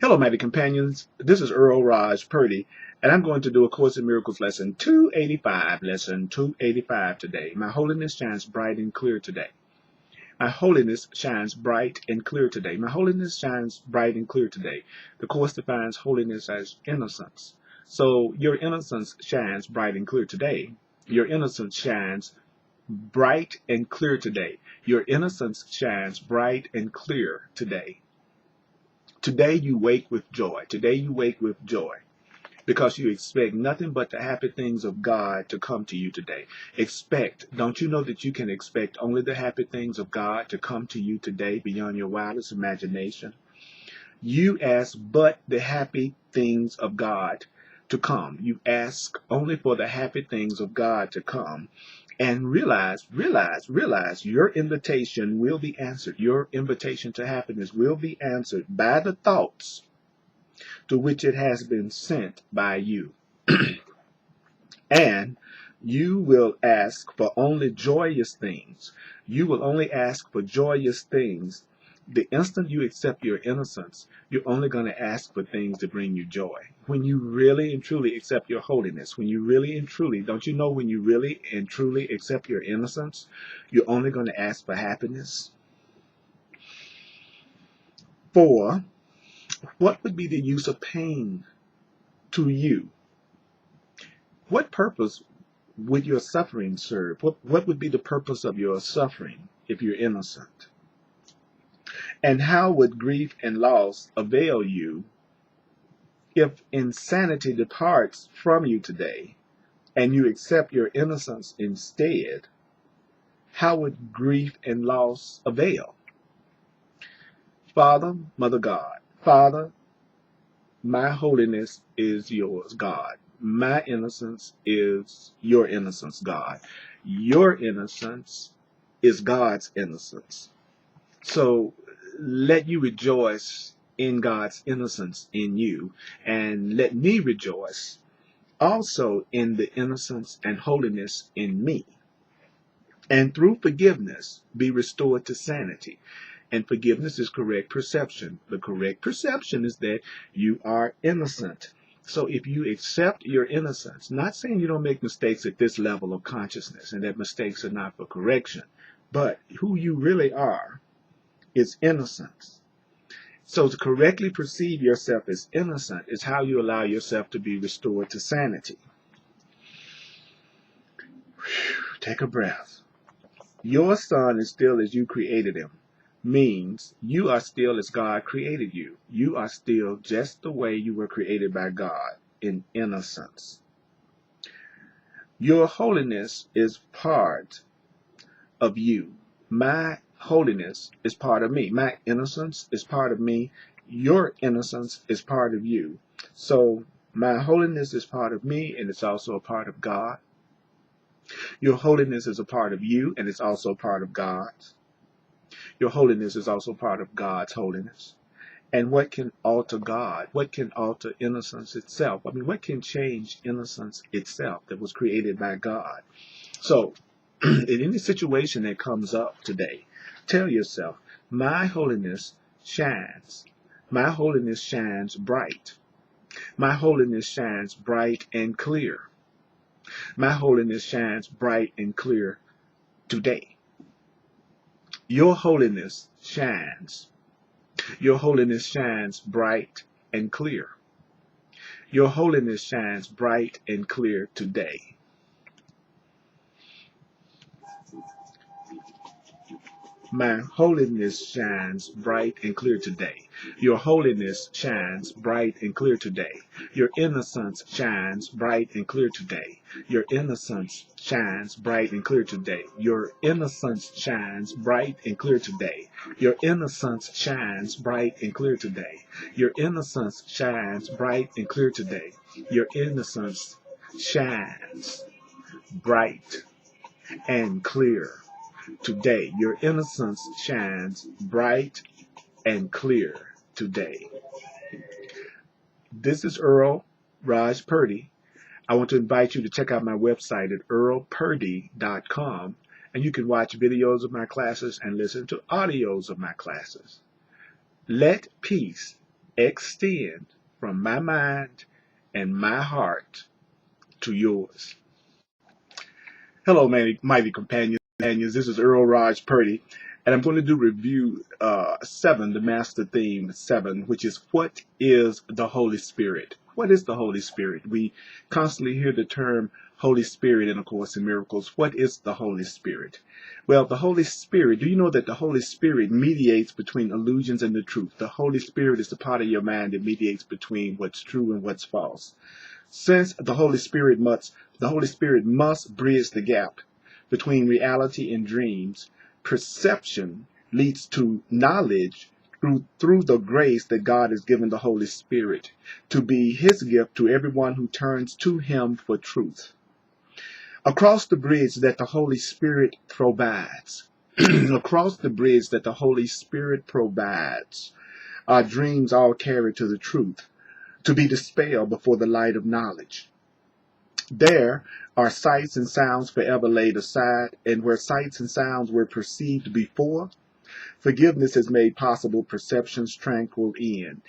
Hello, mighty companions. This is Earl Purdy, and I'm going to do a Course in Miracles lesson 285 today. My holiness shines bright and clear today. My holiness shines bright and clear today. My holiness shines bright and clear today. The Course defines holiness as innocence. So your innocence shines bright and clear today. Your innocence shines bright and clear today. Your innocence shines bright and clear today. Today you wake with joy. Today you wake with joy because you expect nothing but the happy things of God to come to you today. Expect. Don't you know that you can expect only the happy things of God to come to you today beyond your wildest imagination? You ask but the happy things of God to come. You ask only for the happy things of God to come. And realize your invitation will be answered. Your invitation to happiness will be answered by the thoughts to which it has been sent by you. And you will ask for only joyous things. You will only ask for joyous things. The instant you accept your innocence, you're only going to ask for things to bring you joy. When you really and truly accept your holiness, when you really and truly, don't you know when you really and truly accept your innocence, you're only going to ask for happiness? For what would be the use of pain to you? What purpose would your suffering serve? What would be the purpose of your suffering if you're innocent? And how would grief and loss avail you if insanity departs from you today and you accept your innocence instead? How would grief and loss avail? Father, Mother God, Father, my holiness is yours, God. My innocence is your innocence, God. Your innocence is God's innocence. So let you rejoice in God's innocence in you, and let me rejoice also in the innocence and holiness in me. And through forgiveness be restored to sanity. And forgiveness is correct perception. The correct perception is that you are innocent. So if you accept your innocence, not saying you don't make mistakes at this level of consciousness and that mistakes are not for correction, but who you really are is innocence. So to correctly perceive yourself as innocent is how you allow yourself to be restored to sanity. Take a breath. Your son is still as you created him. Means you are still as God created you. You are still just the way you were created by God, in innocence. Your holiness is part of you. My holiness is part of me. My innocence is part of me. Your innocence is part of you. So my holiness is part of me, and it's also a part of God. Your holiness is a part of you, and it's also part of God's. Your holiness is also part of God's holiness. And what can alter God? What can alter innocence itself? I mean, what can change innocence itself that was created by God? So, in any situation that comes up today, tell yourself, my holiness shines. My holiness shines bright. My holiness shines bright and clear. My holiness shines bright and clear today. Your holiness shines. Your holiness shines bright and clear. Your holiness shines bright and clear today. My holiness shines bright and clear today. Your holiness shines bright and clear today. Your innocence shines bright and clear today. Your innocence shines bright and clear today. Your innocence shines bright and clear today. Your innocence shines bright and clear today. Your innocence shines bright and clear today. Your innocence shines bright and clear today. Your innocence shines bright and clear today. This is Earl Purdy. I want to invite you to check out my website at earlpurdy.com, and you can watch videos of my classes and listen to audios of my classes. Let peace extend from my mind and my heart to yours. Hello, mighty companions. This is Earl Purdy, and I'm going to do review 7, the master theme 7, which is what is the Holy Spirit? What is the Holy Spirit? We constantly hear the term Holy Spirit in A Course in Miracles. What is the Holy Spirit? Well, the Holy Spirit, do you know that the Holy Spirit mediates between illusions and the truth? The Holy Spirit is the part of your mind that mediates between what's true and what's false. Since the Holy Spirit must bridge the gap between reality and dreams, perception leads to knowledge through the grace that God has given the Holy Spirit to be his gift to everyone who turns to him for truth. Across the bridge that the Holy Spirit provides, across the bridge that the Holy Spirit provides, our dreams all carry to the truth, to be dispelled before the light of knowledge. There are sights and sounds forever laid aside, and where sights and sounds were perceived before, forgiveness has made possible perception's tranquil end.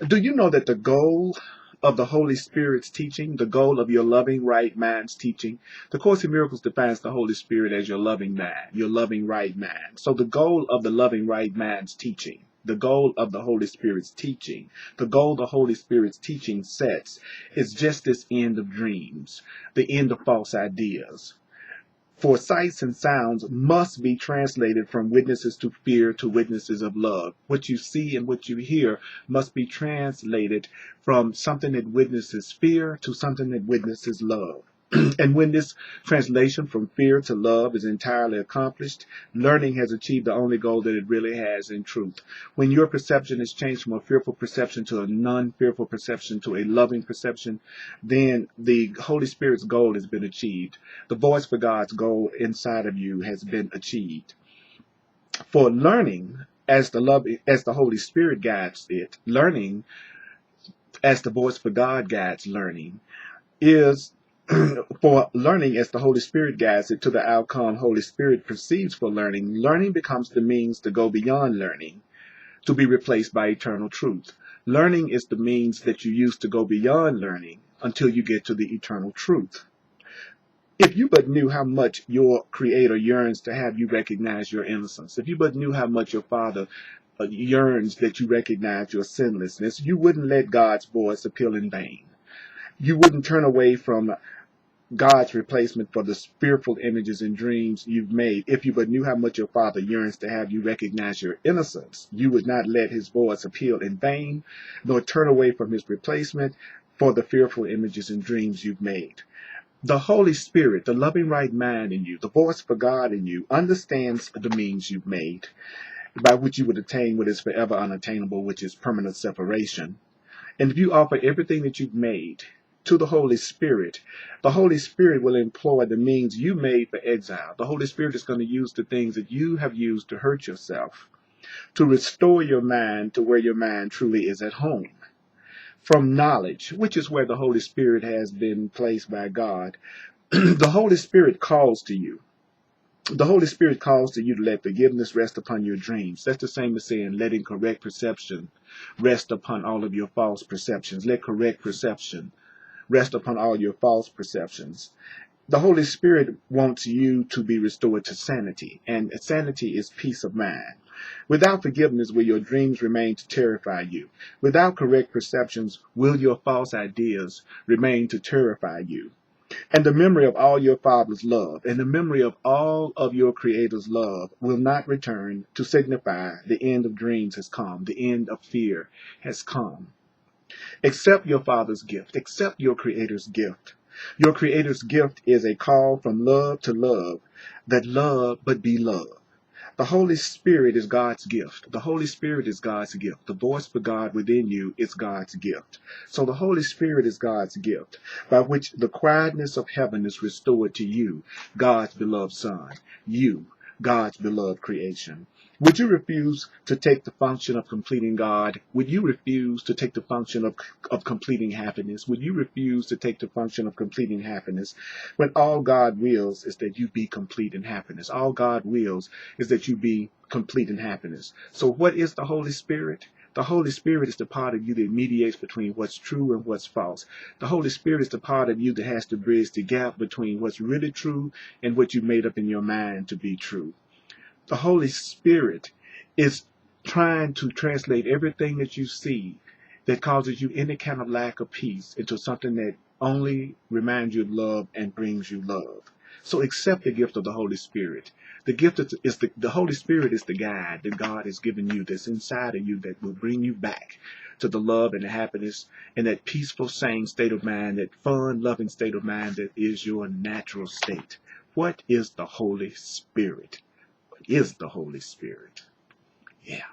Do you know that the goal of the Holy Spirit's teaching, the goal of your loving right mind's teaching, the Course in Miracles defines the Holy Spirit as your loving mind, your loving right mind. So the goal of the loving right mind's teaching, the goal of the Holy Spirit's teaching, the goal the Holy Spirit's teaching sets is just this end of dreams, the end of false ideas. For sights and sounds must be translated from witnesses to fear to witnesses of love. What you see and what you hear must be translated from something that witnesses fear to something that witnesses love. And when this translation from fear to love is entirely accomplished, learning has achieved the only goal that it really has in truth. When your perception is changed from a fearful perception to a non-fearful perception to a loving perception, then the Holy Spirit's goal has been achieved. The voice for God's goal inside of you has been achieved. For learning, as the Holy Spirit guides it, learning as the voice for God guides learning, is for learning as the Holy Spirit guides it to the outcome Holy Spirit perceives for learning. Learning becomes the means to go beyond learning, to be replaced by eternal truth. Learning is the means that you use to go beyond learning until you get to the eternal truth. If you but knew how much your Creator yearns to have you recognize your innocence, if you but knew how much your Father yearns that you recognize your sinlessness, you wouldn't let God's voice appeal in vain. You wouldn't turn away from God's replacement for the fearful images and dreams you've made. If you but knew how much your Father yearns to have you recognize your innocence, you would not let his voice appeal in vain, nor turn away from his replacement for the fearful images and dreams you've made. The Holy Spirit, the loving right mind in you, the voice for God in you, understands the means you've made, by which you would attain what is forever unattainable, which is permanent separation. And if you offer everything that you've made to the Holy Spirit will employ the means you made for exile. The Holy Spirit is going to use the things that you have used to hurt yourself, to restore your mind to where your mind truly is at home. From knowledge, which is where the Holy Spirit has been placed by God, the Holy Spirit calls to you. The Holy Spirit calls to you to let forgiveness rest upon your dreams. That's the same as saying letting correct perception rest upon all of your false perceptions. Let correct perception rest upon all your false perceptions. The Holy Spirit wants you to be restored to sanity, and sanity is peace of mind. Without forgiveness, will your dreams remain to terrify you? Without correct perceptions, will your false ideas remain to terrify you? And the memory of all your Father's love and the memory of all of your Creator's love will not return to signify the end of dreams has come, the end of fear has come. Accept your Father's gift. Accept your Creator's gift. Your Creator's gift is a call from love to love, that love but be love. The Holy Spirit is God's gift. The Holy Spirit is God's gift. The voice for God within you is God's gift. So the Holy Spirit is God's gift, by which the quietness of heaven is restored to you, God's beloved Son, you, God's beloved creation. Would you refuse to take the function of completing God? Would you refuse to take the function of completing happiness? Would you refuse to take the function of completing happiness when all God wills is that you be complete in happiness? All God wills is that you be complete in happiness. So what is the Holy Spirit? The Holy Spirit is the part of you that mediates between what's true and what's false. The Holy Spirit is the part of you that has to bridge the gap between what's really true and what you made up in your mind to be true. The Holy Spirit is trying to translate everything that you see that causes you any kind of lack of peace into something that only reminds you of love and brings you love. So accept the gift of the Holy Spirit. The gift is the Holy Spirit is the guide that God has given you that's inside of you that will bring you back to the love and the happiness and that peaceful, sane state of mind, that fun, loving state of mind that is your natural state. What is the Holy Spirit? What is the Holy Spirit? Yeah.